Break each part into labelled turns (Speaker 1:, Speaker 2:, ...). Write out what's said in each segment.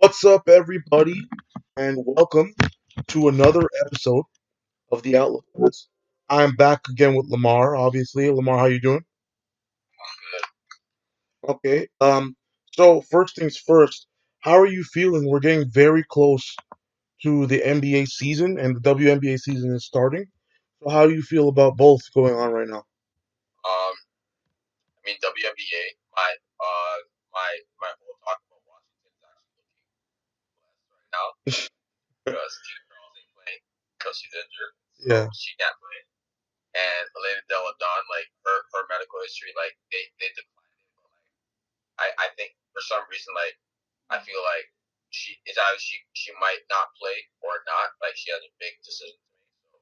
Speaker 1: What's up, everybody, and welcome to another episode of the Outlook Boys. I'm back again with Lamar. Obviously, Lamar, how you doing? Okay. So first things first, how are you feeling? We're getting very close to the NBA season, and the WNBA season is starting. So how do you feel about both going on right now?
Speaker 2: I mean WNBA. My whole talk about Washington is actually looking blessed right now because Tina Charles ain't playing because she's injured, so
Speaker 1: Yeah.
Speaker 2: she can't play. And Elena Delle Donne, like her medical history, like they declined it, but like I think for some reason, like I feel like she is either she might not play or not. Like she has a big decision to make. So,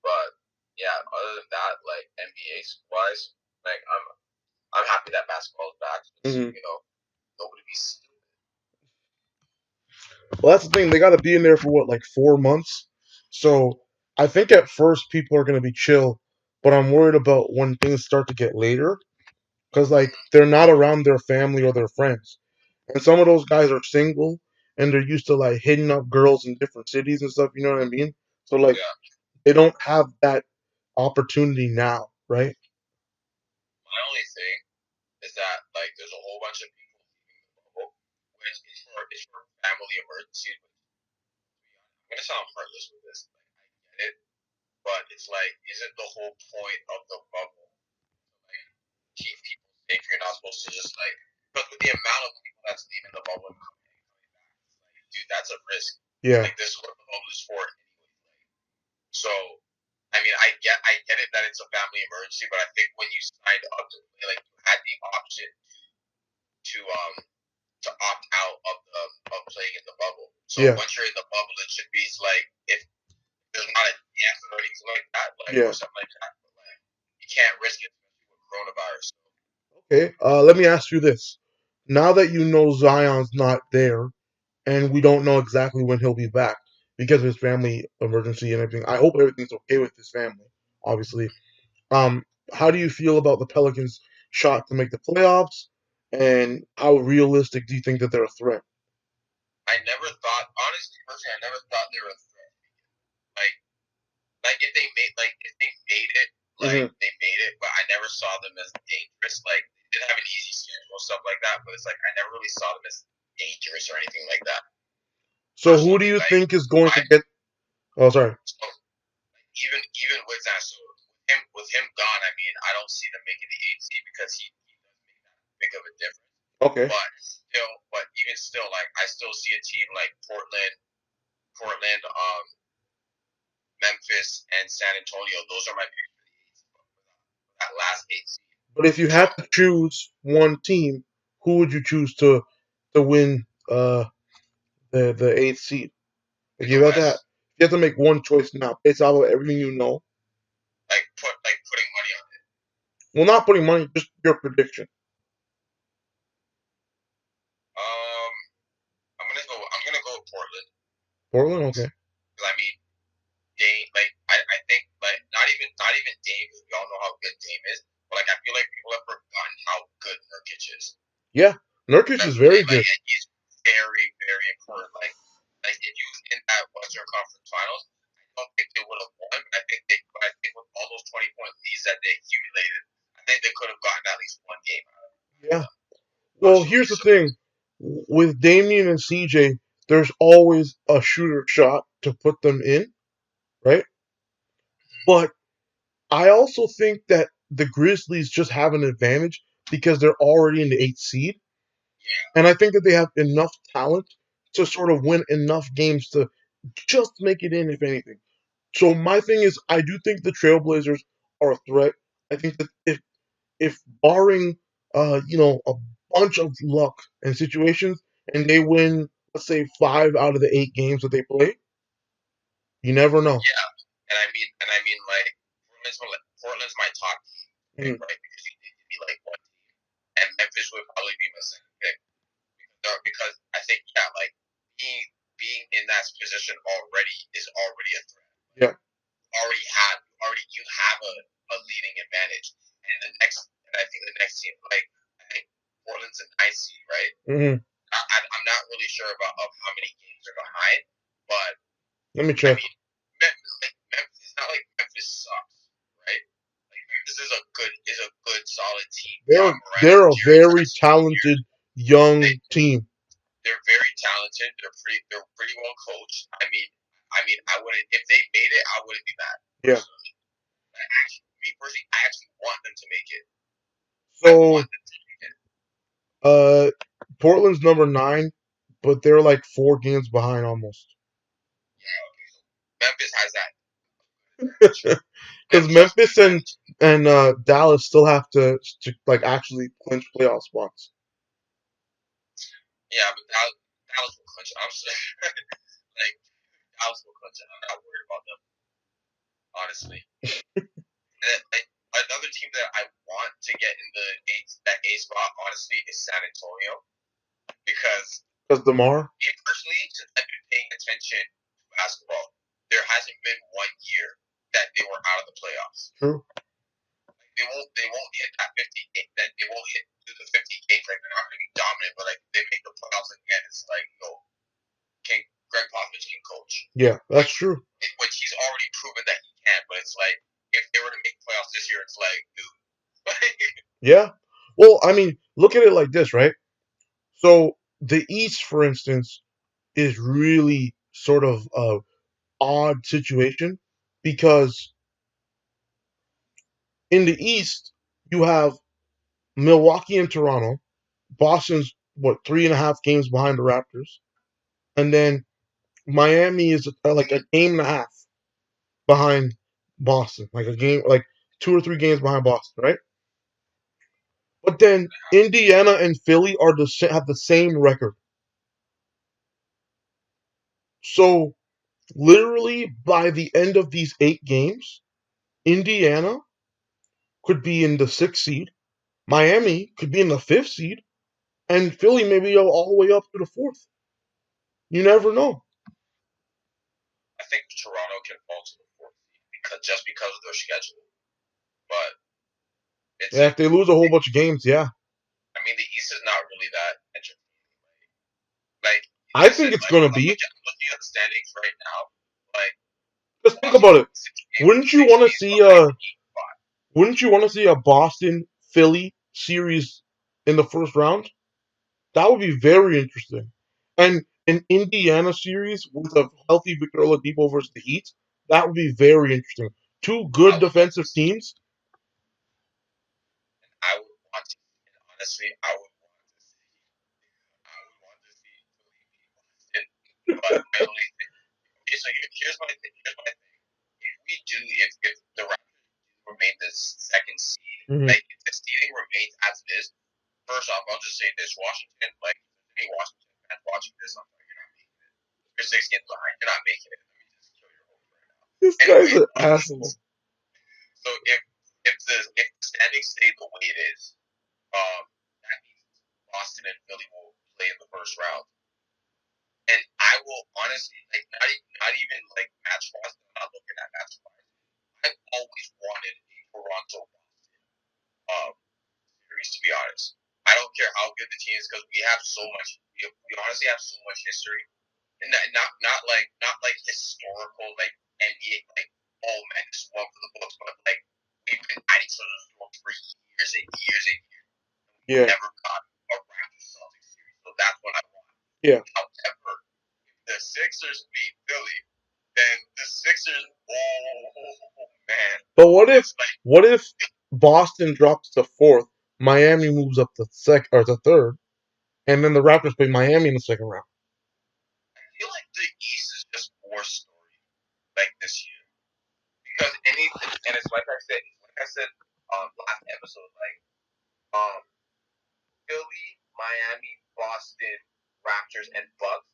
Speaker 2: but yeah, other than that, like NBA wise, like I'm happy that basketball is back.
Speaker 1: Hmm.
Speaker 2: Nobody be stupid.
Speaker 1: Well, that's the thing. They got to be in there for what, like 4 months. So I think at first people are going to be chill, but I'm worried about when things start to get later because like they're not around their family or their friends, and some of those guys are single and they're used to like hitting up girls in different cities and stuff. You know what I mean? So like
Speaker 2: Yeah.
Speaker 1: they don't have that opportunity now, right?
Speaker 2: My only thing is that like there's a whole bunch of people leaving the bubble, which is for family emergencies. I'm gonna sound heartless with this. Like I get it, but it's like, isn't the whole point of the bubble like keep people safe? You're not supposed to just like, but with the amount of people that's leaving the bubble and coming back, it's like, dude, that's a risk.
Speaker 1: Yeah.
Speaker 2: Like this is what the bubble is for anyway. So, I mean, I get it that it's a family emergency, but I think when you signed up to play, like you had the option to to opt out of playing in the bubble. So
Speaker 1: Yeah.
Speaker 2: once you're in the bubble, it should be like if there's not a dance or anything like that, like
Speaker 1: Yeah.
Speaker 2: or something like that. But like you can't risk it with coronavirus.
Speaker 1: Okay. Let me ask you this: now that you know Zion's not there, and we don't know exactly when he'll be back because of his family emergency and everything. I hope everything's okay with his family, obviously. Um, how do you feel about the Pelicans' shot to make the playoffs, and how realistic do you think that they're a threat?
Speaker 2: I never thought, honestly, personally, I never thought they were a threat. Like, if they made it, like
Speaker 1: Hmm.
Speaker 2: they made it, but I never saw them as dangerous. Like, they did have an easy schedule, stuff like that, but it's like I never really saw them as dangerous or anything like that.
Speaker 1: So who do
Speaker 2: Personally,
Speaker 1: you
Speaker 2: like
Speaker 1: think is going
Speaker 2: I
Speaker 1: to get? Oh, sorry.
Speaker 2: so even with that, so with him gone, I mean, I don't see them making the eight seed because he doesn't make that big of a difference.
Speaker 1: Okay.
Speaker 2: But even still, like I still see a team like Portland, Memphis, and San Antonio. Those are my picks for the eight seed, for that last eight seed.
Speaker 1: But if you
Speaker 2: So
Speaker 1: had to choose one team, who would you choose to win the eighth seed? If
Speaker 2: in
Speaker 1: you
Speaker 2: the
Speaker 1: had that,
Speaker 2: West,
Speaker 1: you have to make one choice now based off of everything you know.
Speaker 2: like putting money on it.
Speaker 1: Well, not putting money, just your prediction.
Speaker 2: Um, I'm gonna go with Portland.
Speaker 1: Portland, okay.
Speaker 2: Because I mean, Dame, like I think like not even Dame, because we all know how good Dame is. But like I feel like people have forgotten how good Nurkic is.
Speaker 1: Yeah, Nurkic is very
Speaker 2: Like
Speaker 1: good.
Speaker 2: and he's very very important. Like if you was in that Western Conference Finals, I don't think they would have won. But I think with all those 20-point leads that they accumulated, I think they could have gotten at least one game out of
Speaker 1: Yeah.
Speaker 2: them
Speaker 1: Well,
Speaker 2: personally.
Speaker 1: here's the
Speaker 2: So
Speaker 1: thing. With Damian and CJ, there's always a shooter shot to put them in, right? But I also think that the Grizzlies just have an advantage because they're already in the eighth seed.
Speaker 2: yeah,
Speaker 1: And I think that they have enough talent to sort of win enough games to just make it in, if anything. So my thing is, I do think the Trailblazers are a threat. I think that if barring a bunch of luck and situations, and they win, let's say 5 out of the 8 games that they play, you never know.
Speaker 2: yeah, and I mean like Portland's my top team pick,
Speaker 1: Mm.
Speaker 2: right? Because you need to be like one team, and Memphis would probably be my second pick. Because I think like being in that position already is already a threat.
Speaker 1: Yeah.
Speaker 2: Already you have a leading advantage. And I think the next team, like I think Portland's a nice seed, right?
Speaker 1: Hmm.
Speaker 2: I'm not really sure about of
Speaker 1: Let me
Speaker 2: I
Speaker 1: check.
Speaker 2: mean, Memphis, it's not like Memphis sucks, right? Like Memphis is a good solid team.
Speaker 1: They're
Speaker 2: John Morant
Speaker 1: they're
Speaker 2: and
Speaker 1: a
Speaker 2: Jaren
Speaker 1: very
Speaker 2: Jackson Jr.
Speaker 1: talented
Speaker 2: They
Speaker 1: young team.
Speaker 2: they're very talented. They're pretty well coached. I mean, I wouldn't if they made it. I wouldn't be mad.
Speaker 1: Yeah.
Speaker 2: Personally, me personally, I actually want them to make it. I
Speaker 1: So
Speaker 2: want them to make it.
Speaker 1: uh, Portland's number 9, but they're like 4 games behind almost.
Speaker 2: Yeah, okay. So Memphis has that advantage.
Speaker 1: Because
Speaker 2: Memphis has the
Speaker 1: Memphis and
Speaker 2: advantage.
Speaker 1: Dallas still have to like actually clinch playoff spots.
Speaker 2: Yeah, but Dallas will clinch it. I'm sorry. Like Dallas will clinch it. I'm not worried about them, honestly. And like, another team that I want to get in the A spot, honestly, is San Antonio because
Speaker 1: Because Demar,
Speaker 2: me personally, since I've been paying attention to basketball, there hasn't been one year that they were out of the playoffs.
Speaker 1: true.
Speaker 2: Like they won't hit that 50 that they won't hit to the 50 games. Like they're not going to be dominant, but like they make the playoffs again. It's like can Greg Popovich can coach,
Speaker 1: Yeah, that's
Speaker 2: which
Speaker 1: true.
Speaker 2: which he's already proven that he can. But it's like if they were to make playoffs this year, it's like dude.
Speaker 1: Yeah. Well, I mean, look at it like this, right? So the East, for instance, is really sort of a odd situation because in the East you have Milwaukee and Toronto. Boston's what 3.5 games behind the Raptors, and then Miami is like a game and a half behind Boston, like a game, like 2 or 3 games behind Boston, right? But then Indiana and Philly are have the same record. So literally by the end of these 8 games, Indiana could be in the 6th seed, Miami could be in the 5th seed, and Philly maybe go all the way up to the 4th. You never know.
Speaker 2: I think Toronto can fall to the fourth because of their schedule. But it's
Speaker 1: Yeah, if they lose a whole bunch of games, yeah.
Speaker 2: I mean the East is not really that entertaining. Like
Speaker 1: I think
Speaker 2: listen,
Speaker 1: it's
Speaker 2: like
Speaker 1: gonna
Speaker 2: I'm
Speaker 1: be.
Speaker 2: looking at the standings right now. Like
Speaker 1: Just think about
Speaker 2: Washington
Speaker 1: it.
Speaker 2: six
Speaker 1: Wouldn't you
Speaker 2: six
Speaker 1: want to
Speaker 2: games
Speaker 1: see
Speaker 2: behind
Speaker 1: a
Speaker 2: the East spot.
Speaker 1: Wouldn't you want to see a Boston Philly series in the first round? That would be very interesting. And an Indiana series with a healthy Victor Oladipo versus the Heat, that would be very interesting. Two
Speaker 2: I
Speaker 1: good
Speaker 2: would love to
Speaker 1: defensive
Speaker 2: see.
Speaker 1: teams.
Speaker 2: I would want to. And honestly, I would want to see Philly beat Boston. But my only thing. Okay, so here's my thing. Here's my thing. If the Raptors remain the second seed,
Speaker 1: Hmm.
Speaker 2: like if the seeding remains as it is, first off, I'll just say this: Washington, like any Washington fans watching this, I'm sorry, you're not making it. You're 6 games behind. You're not making it. Let me just kill your hopes right now.
Speaker 1: This guy's
Speaker 2: Anyway,
Speaker 1: an asshole.
Speaker 2: so if the standings stay the way it is, that means Boston and Philly will play in the first round. And I will honestly like not even like match wise. I'm not looking at match wise. I've always wanted a Toronto um, series to be honest. I don't care how good the team is because we have so much. We honestly have so much history, and not like historical like NBA like oh man this one for the books, but like we've been at each other's throats for years and years and years. We
Speaker 1: Yeah,
Speaker 2: never got a Raptors Celtics series, so that's what I want.
Speaker 1: yeah.
Speaker 2: However, the Sixers beat Philly, then the Sixers, oh man,
Speaker 1: But what if
Speaker 2: it's like
Speaker 1: what if Boston drops to fourth, Miami moves up to second or to third, and then the Raptors play Miami in the second round?
Speaker 2: I feel like the East is just more story like this year because anything, and it's like I said, last episode, like um, Philly, Miami, Boston, Raptors, and Bucks.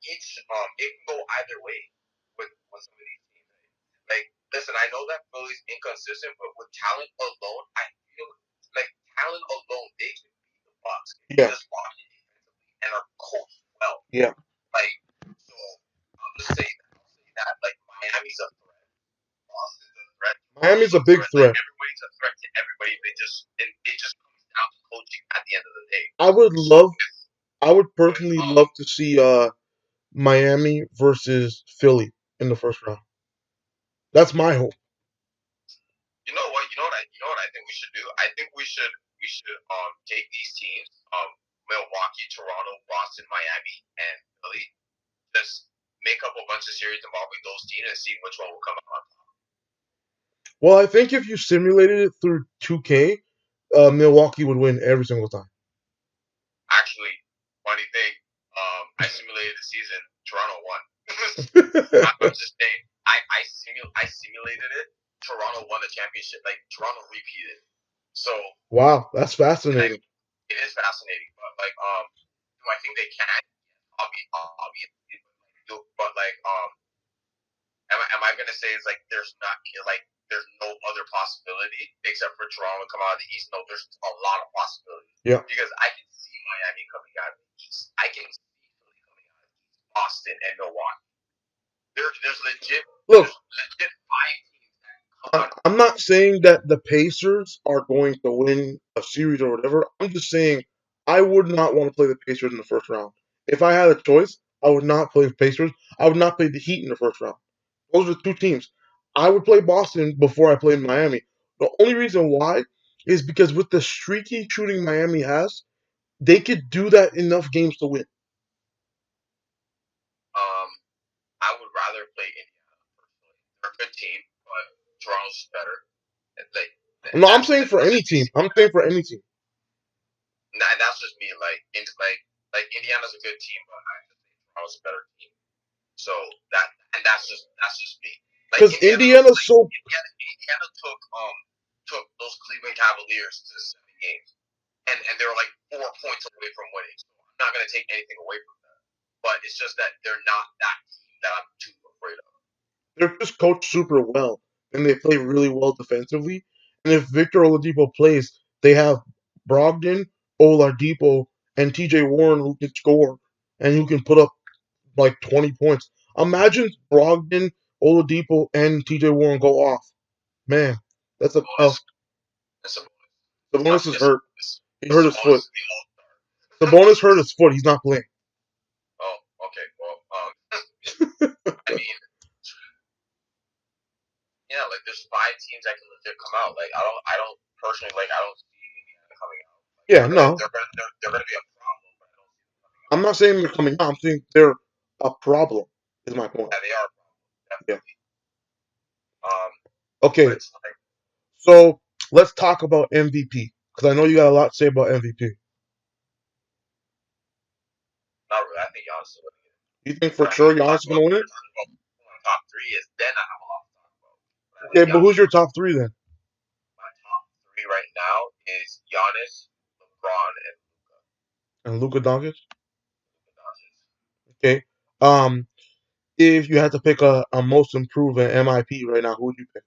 Speaker 2: Each it can go either way with some of these teams. Like, listen, I know that Philly's inconsistent, but with talent alone, I feel like talent alone, they can beat the Bucks if they
Speaker 1: Yeah,
Speaker 2: just lock in defensively and are coached well.
Speaker 1: yeah.
Speaker 2: Like, so I'll say that like Miami's a threat, Boston's a threat,
Speaker 1: Miami's
Speaker 2: Toronto's
Speaker 1: a
Speaker 2: a
Speaker 1: big
Speaker 2: threat. Like
Speaker 1: threat.
Speaker 2: everybody's a threat to everybody. It just comes down to coaching at the end of the day.
Speaker 1: I would
Speaker 2: So
Speaker 1: love, I would
Speaker 2: with
Speaker 1: personally love to see Miami versus Philly in the first round. That's my hope.
Speaker 2: You know what? You know what I think we should do. I think we should take these teams, Milwaukee, Toronto, Boston, Miami, and Philly. Just make up a bunch of series involving those teams and see which one will come out.
Speaker 1: Well, I think if you simulated it through 2K, Milwaukee would win every single time.
Speaker 2: Actually, funny thing, I simulated the season. Toronto won. I'm just saying. I simulated it. Toronto won the championship. Like Toronto repeated. So
Speaker 1: Wow, that's fascinating.
Speaker 2: it is fascinating. But do I think they can? Obviously, but am I gonna say it's like there's not like there's no other possibility except for Toronto to come out of the East? No, there's a lot of possibilities.
Speaker 1: Yeah.
Speaker 2: Because I can see Miami coming out of the East. I can see Philly coming out of the East, Boston and Milwaukee. There's legit
Speaker 1: Look,
Speaker 2: there's legit 5 teams that come out.
Speaker 1: I'm not saying that the Pacers are going to win a series or whatever. I'm just saying I would not want to play the Pacers in the first round. If I had a choice, I would not play the Pacers. I would not play the Heat in the first round. Those are two teams. I would play Boston before I played Miami. The only reason why is because with the streaky shooting Miami has, they could do that enough games to win.
Speaker 2: I would rather play Indiana personally. They're a good team, but Toronto's better. Like
Speaker 1: No, I'm saying for any team. I'm saying for any team.
Speaker 2: And that's just me. Like Indiana's a good team, but I just think Toronto's a better team. So that's just me.
Speaker 1: Because Indiana's so.
Speaker 2: Indiana took those Cleveland Cavaliers to 7 games, and they were like 4 points away from winning. So I'm not gonna take anything away from them, but it's just that they're not that team that I'm too afraid of.
Speaker 1: They're just coached super well, and they play really well defensively. And if Victor Oladipo plays, they have Brogdon, Oladipo, and T.J. Warren who can score and who can put up like 20 points. Imagine Brogdon, Oladipo, and T.J. Warren go off. Man, that's a tough. Sabonis is hurt. He hurt his foot. Sabonis hurt his foot. He's not playing.
Speaker 2: Oh, okay. Well, I mean, yeah, like there's 5 teams that can legit come out. Like I don't personally I don't see Indiana coming out. Like,
Speaker 1: Yeah, no.
Speaker 2: They're gonna be a problem, but I don't see them coming out.
Speaker 1: I'm not saying they're coming out. I'm saying they're a problem. Is my point.
Speaker 2: Yeah, they are. Definitely. Yeah.
Speaker 1: Okay. So let's talk about MVP because I know you got a lot to say about MVP.
Speaker 2: Not really. I think Giannis is going to get it.
Speaker 1: You think for sure Giannis is going to win it?
Speaker 2: Top 3 is then I have a lot to talk about.
Speaker 1: Okay, but who's your top 3 then?
Speaker 2: My top 3 right now is Giannis, LeBron,
Speaker 1: and Luka Doncic. Okay. If you had to pick a most improved and MIP right now, who would you pick?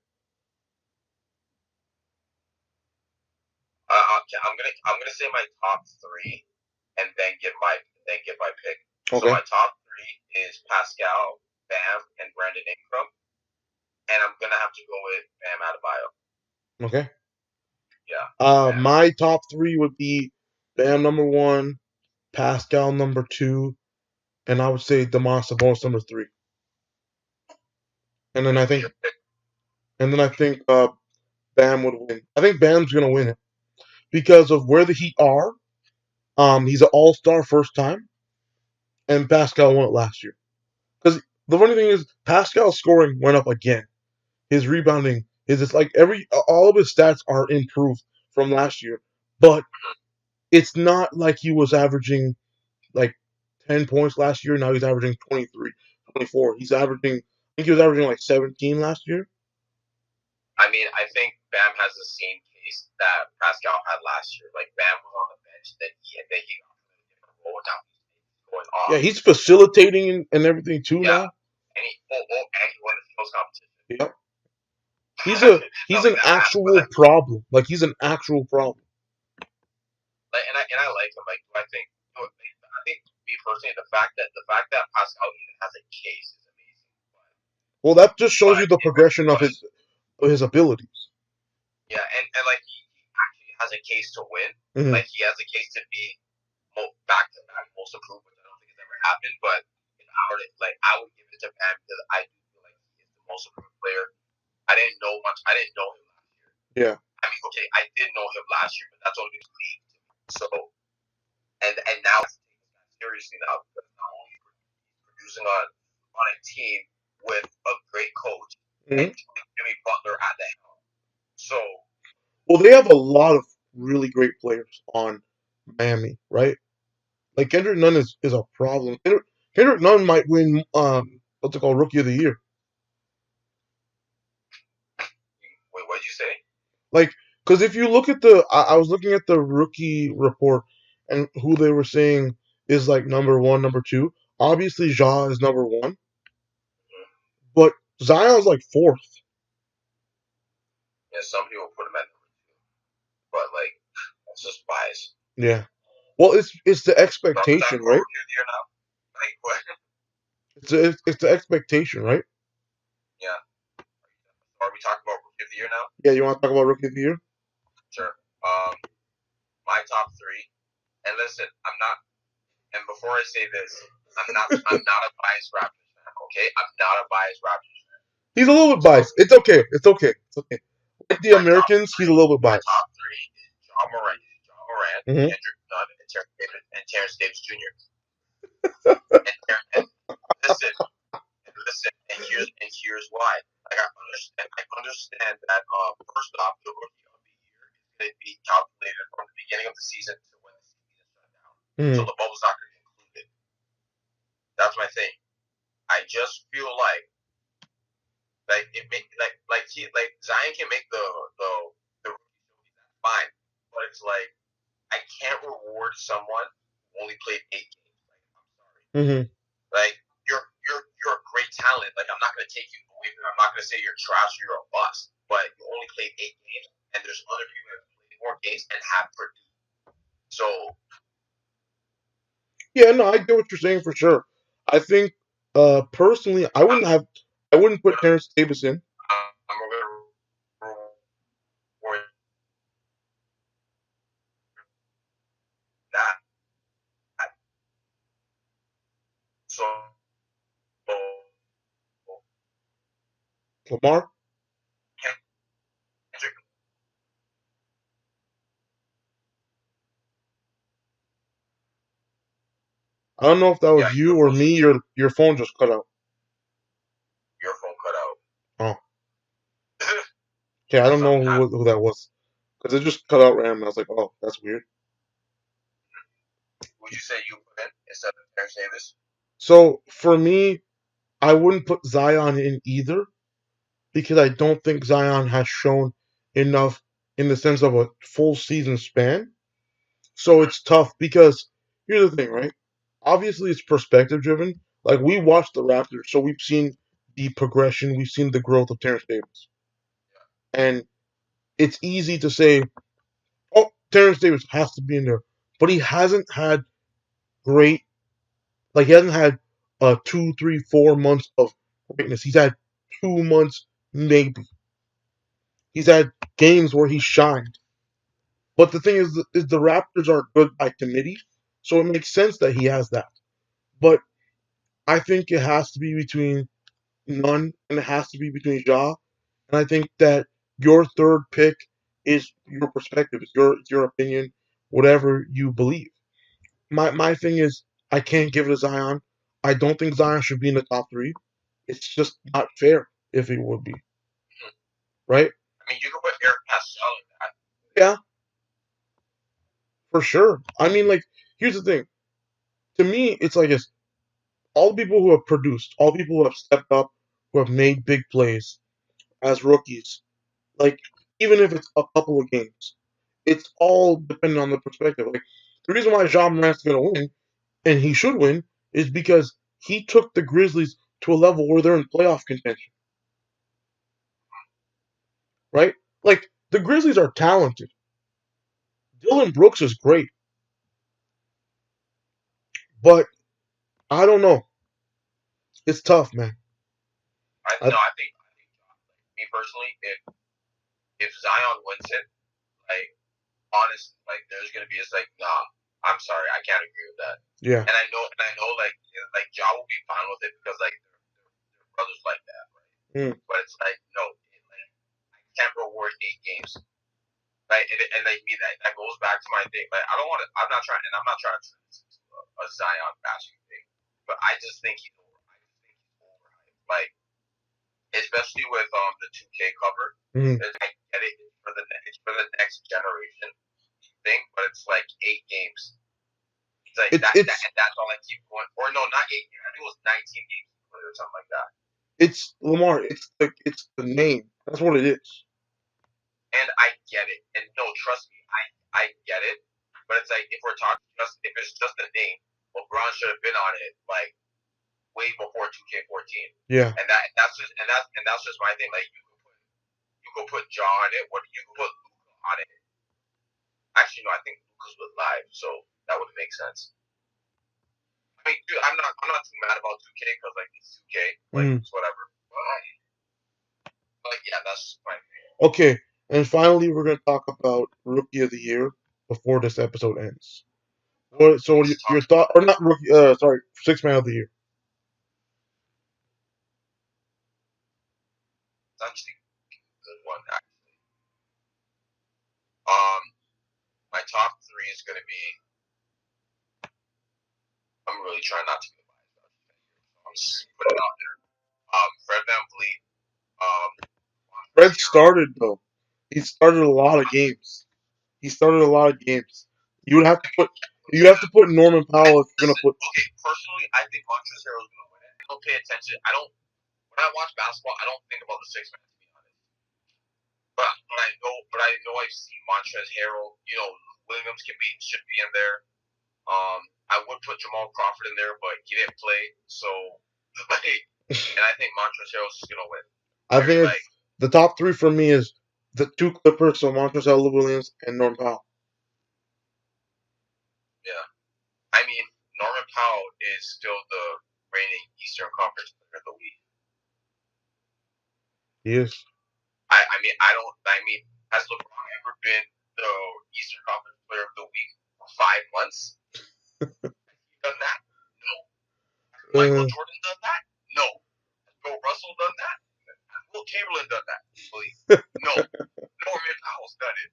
Speaker 2: I'm gonna say my top 3, and then give my pick.
Speaker 1: Okay.
Speaker 2: So my top 3 is Pascal, Bam, and Brandon Ingram, and I'm gonna have to go with Bam Adebayo.
Speaker 1: Okay.
Speaker 2: Yeah.
Speaker 1: My top 3 would be Bam number 1, Pascal number 2, and I would say Domantas Sabonis number 3. And then I think Bam would win. I think Bam's gonna win it because of where the Heat are. He's an All-Star first time, and Pascal won it last year. Because the funny thing is, Pascal's scoring went up again. His rebounding is just like all of his stats are improved from last year, but it's not like he was averaging like 10 points last year. Now he's averaging 23, 24. I think he was averaging like 17 last year.
Speaker 2: I mean, I think Bam has the same case that Pascal had last year. Like Bam was on the bench, then he got a different role. Now he's going off.
Speaker 1: Yeah, he's facilitating and everything too now.
Speaker 2: And he won the skills competition.
Speaker 1: Yep. He's an actual problem. Like he's an actual problem.
Speaker 2: Like, and I like him. Like I think me personally, the fact that Pascal even has a case is amazing.
Speaker 1: Well, that just shows you the progression of his abilities.
Speaker 2: Yeah, and like he actually has a case to win.
Speaker 1: Mm-hmm.
Speaker 2: Like he has a case to be back to back most improved, which I don't think has ever happened. But if I were I would give it to Bam because I do feel like he is the most improved player. I didn't know him last year.
Speaker 1: Yeah.
Speaker 2: I mean, okay, I did know him last year, but that's only the league to me. So, and now it's taken seriously now because not only he's producing on a team with a great coach and Jimmy Butler at the helm. So,
Speaker 1: well, they have a lot of really great players on Miami, right? Like Kendrick Nunn is a problem. Kendrick Nunn might win what's it called, Rookie of the Year.
Speaker 2: wait, what did you say?
Speaker 1: Like, because if you look at I was looking at the rookie report and who they were saying is like number one, number two. Obviously, Ja is number one, but Zion's like fourth.
Speaker 2: Yeah, some people put him at number two, but like that's just bias.
Speaker 1: Yeah. Well, it's the expectation, right?
Speaker 2: Rookie of the year now. Like what?
Speaker 1: It's the expectation, right?
Speaker 2: Yeah. Are we talking about rookie of the year now?
Speaker 1: Yeah, you want to talk about Rookie of the Year?
Speaker 2: Sure. My top three, and listen, I'm not. And before I say this, I'm not a biased Raptors fan. Okay, I'm not a biased Raptors fan.
Speaker 1: He's a little bit biased. It's okay. It's okay. It's okay. Like the Americans, he's a little bit biased.
Speaker 2: My top three is John Morant, Kendrick Nunn, and Terrence Davis Jr. and listen, and here's why. Like I understand that first off, the rookie of the year is going to be calculated from the beginning of the season to when the season shut down. So the bubble's not going to be included. That's my thing. I just feel like Zion can make the rookie trophy, that's fine, but it's like I can't reward someone who only played 8 games. Like I'm sorry. Like you're a great talent. Like I'm not gonna take you away from. I'm not gonna say you're trash or you're a bust. But you only played 8 games, and there's other people that played more games and have produced. So
Speaker 1: yeah, no, I get what you're saying for sure. I think personally, I wouldn't put Terrence Davis in.
Speaker 2: I'm gonna reward that. So
Speaker 1: Lamar.
Speaker 2: Kendrick,
Speaker 1: I don't know if that was you or me. Your phone just cut out.
Speaker 2: Your phone cut out.
Speaker 1: Oh. Okay, I don't know who that was because it just cut out randomly. I was like, oh, that's weird.
Speaker 2: Would you say you put in instead of Terrence Davis?
Speaker 1: So for me, I wouldn't put Zion in either because I don't think Zion has shown enough in the sense of a full season span. So it's tough because here's the thing, right? Obviously, it's perspective driven. Like we watched the Raptors, so we've seen the progression, we've seen the growth of Terrence Davis, and it's easy to say, "Oh, Terrence Davis has to be in there," but he hasn't had great. Like he hasn't had 2, 3, 4 months of greatness. He's had 2 months, maybe. He's had games where he shined. But the thing is the Raptors are good by committee, so it makes sense that he has that. But I think it has to be between Nunn and it has to be between Ja. And I think that your third pick is your perspective, it's your opinion, whatever you believe. My thing is I can't give it to Zion. I don't think Zion should be in the top three. It's just not fair if it would be. Right?
Speaker 2: I mean, you can put Eric Pascal in that.
Speaker 1: Yeah. For sure. I mean, like, here's the thing. To me, it's like it's all the people who have produced, all the people who have stepped up, who have made big plays as rookies, like, even if it's a couple of games, it's all dependent on the perspective. Like, the reason why Jean Morant's going to win, and he should win, is because he took the Grizzlies to a level where they're in playoff contention. Right? Like, the Grizzlies are talented. Dylan Brooks is great. But I don't know. It's tough, man.
Speaker 2: I think me personally, if Zion wins it, like honest, like there's gonna be it's like, nah, I'm sorry, I can't agree with that.
Speaker 1: Yeah.
Speaker 2: And I know, like Ja will be fine with it my thing. Like I don't want to. I'm not trying to turn this into a Zion bashing thing, but I just think he's overhyped. Like especially with the 2K cover. I get it it's for the next generation thing, but it's like 8 games. It's like and that's all I keep going. Or no, not 8 games. I think it was 19 games or something like that.
Speaker 1: It's Lamar. It's the name. That's what it is.
Speaker 2: And I get it. And no, trust me, I get it. But it's like if we're talking if it's just a name, LeBron should have been on it like way before 2K14.
Speaker 1: Yeah.
Speaker 2: And that's just my thing. Like you could put Ja on it, or you could put Luka on it. Actually, no, I think Luka's was live, so that would make sense. I mean, dude, I'm not too mad about 2K because like it's 2K, like it's whatever. But yeah, that's just my thing.
Speaker 1: Okay, and finally, we're gonna talk about Rookie of the Year before this episode ends. So your thought, or not rookie? Sorry, Sixth Man of the Year.
Speaker 2: That's actually a good one, actually. My top 3 is gonna be. I'm really trying not to be biased. I'm just putting it out there. Fred VanVleet.
Speaker 1: Fred started though. He started a lot of games. You would have to put Norman Powell if you're gonna put.
Speaker 2: Okay, personally, I think Montrezl Harrell is gonna win it. I don't pay attention. When I watch basketball, I don't think about the 6 man, to be honest. But I know I've seen Montrezl Harrell. Williams should be in there. I would put Jamal Crawford in there, but he didn't play. So, and I think Montrezl Harrell is gonna win.
Speaker 1: I think the top 3 for me is the 2 Clippers, so Montrezl Williams and Norman Powell.
Speaker 2: Yeah, I mean Norman Powell is still the reigning Eastern Conference Player of the Week.
Speaker 1: He is.
Speaker 2: I mean, has LeBron ever been the Eastern Conference Player of the Week for 5 months? Done that? No. Has Michael Jordan done that? No. Has Bill Russell done that? Has Will Chamberlain done that? No. Norman Powell's done it.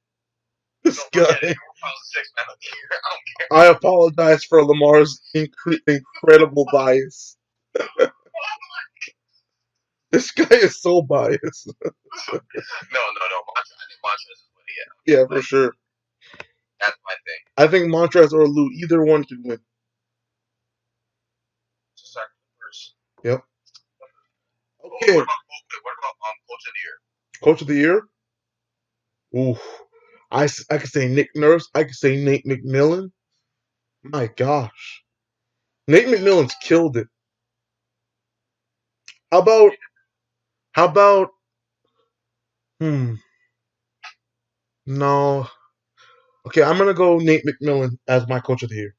Speaker 1: This guy.
Speaker 2: Norman Powell's 6 man of the year. I don't care.
Speaker 1: I apologize for Lamar's incredible bias. This guy is so biased.
Speaker 2: No. I think Montrezl is winning it.
Speaker 1: Yeah, for sure.
Speaker 2: That's my thing.
Speaker 1: I think Montrezl or Lou, either one could win. Yep. Okay.
Speaker 2: What about Coach of the Year?
Speaker 1: Coach of the Year? Ooh. I could say Nick Nurse. I could say Nate McMillan. My gosh. Nate McMillan's killed it. How about no. Okay, I'm gonna go Nate McMillan as my Coach of the Year.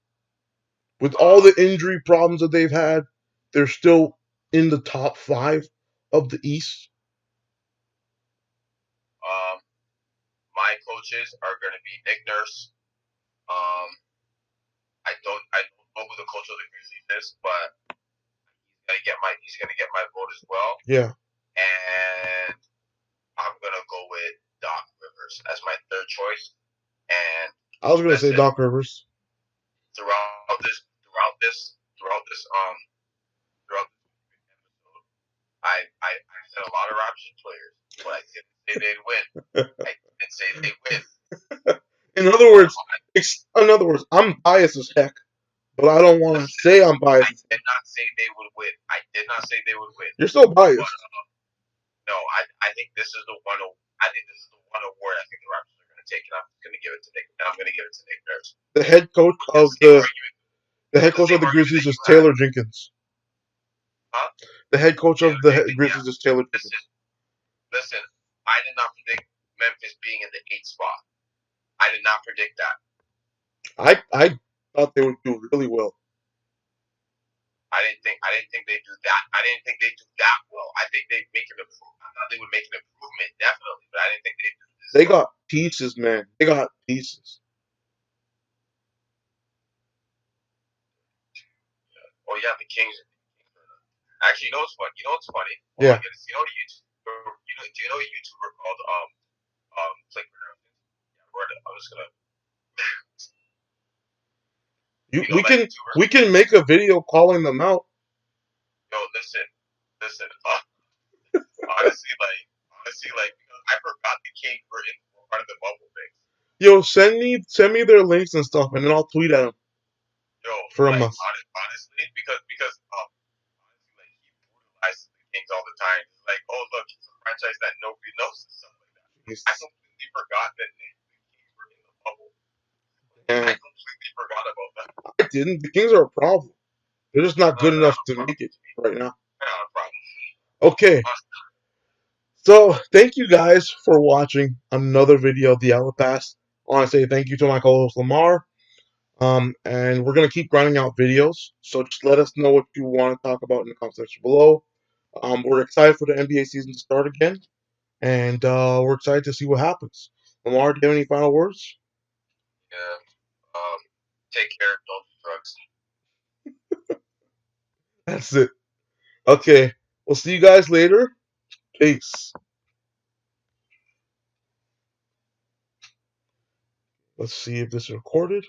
Speaker 1: With all the injury problems that they've had, they're still in the top 5 of the East.
Speaker 2: My coaches are going to be Nick Nurse. I don't know who the coach of the Grizzlies is, but he's gonna get my vote as well.
Speaker 1: Yeah.
Speaker 2: And I'm gonna go with Doc Rivers as my 3rd choice. And
Speaker 1: I was gonna say Doc Rivers.
Speaker 2: Throughout this episode, I said a lot of option players, but I didn't say they'd win. I didn't say they'd win.
Speaker 1: In other words, I'm biased as heck, but I don't want to say I'm biased.
Speaker 2: I did not say they would win.
Speaker 1: You're so biased.
Speaker 2: But, no, I think this is the one. I think this is the one award I think the Raptors are going to take, and I'm going to give it to Nick. And I'm going to give it to Nick Nurse.
Speaker 1: The head coach of the Grizzlies is Taylor Jenkins.
Speaker 2: Huh?
Speaker 1: The head coach of the Grizzlies is Taylor Jenkins.
Speaker 2: Listen, I did not predict Memphis being in the 8th spot. I did not predict that.
Speaker 1: I thought they would do really well.
Speaker 2: I didn't think they'd do that. I didn't think they'd do that well. I think they'd make an improvement. I thought they would make an improvement, definitely, but I didn't think they'd do this.
Speaker 1: They got pieces, man. They got pieces.
Speaker 2: Oh yeah, the Kings. Actually, you know what's funny?
Speaker 1: Yeah.
Speaker 2: Do you know a YouTuber called Click? I'm just gonna You know,
Speaker 1: We
Speaker 2: like
Speaker 1: can make a video calling them out.
Speaker 2: yo, listen. Honestly, because I forgot the Kings were in part of the bubble thing.
Speaker 1: Yo, send me their links and stuff, and then I'll tweet at them.
Speaker 2: Yo,
Speaker 1: for a
Speaker 2: like
Speaker 1: month.
Speaker 2: honestly, because honestly, like he brutalizes the Kings all the time. It's like, oh look, it's a franchise that nobody knows and stuff like that. I completely forgot that the Kings were in the bubble. I completely forgot about that.
Speaker 1: I didn't. The Kings are a problem. They're just not good enough to make it right now.
Speaker 2: Not a problem.
Speaker 1: Okay. So thank you guys for watching another video of the Outlet Pass. I want to say thank you to my co-host Lamar. And we're gonna keep grinding out videos. So just let us know what you want to talk about in the comment section below. We're excited for the NBA season to start again, and we're excited to see what happens. Lamar, do you have any final words?
Speaker 2: Yeah. Take care. Don't do drugs.
Speaker 1: That's it. Okay. We'll see you guys later. Peace. Let's see if this is recorded.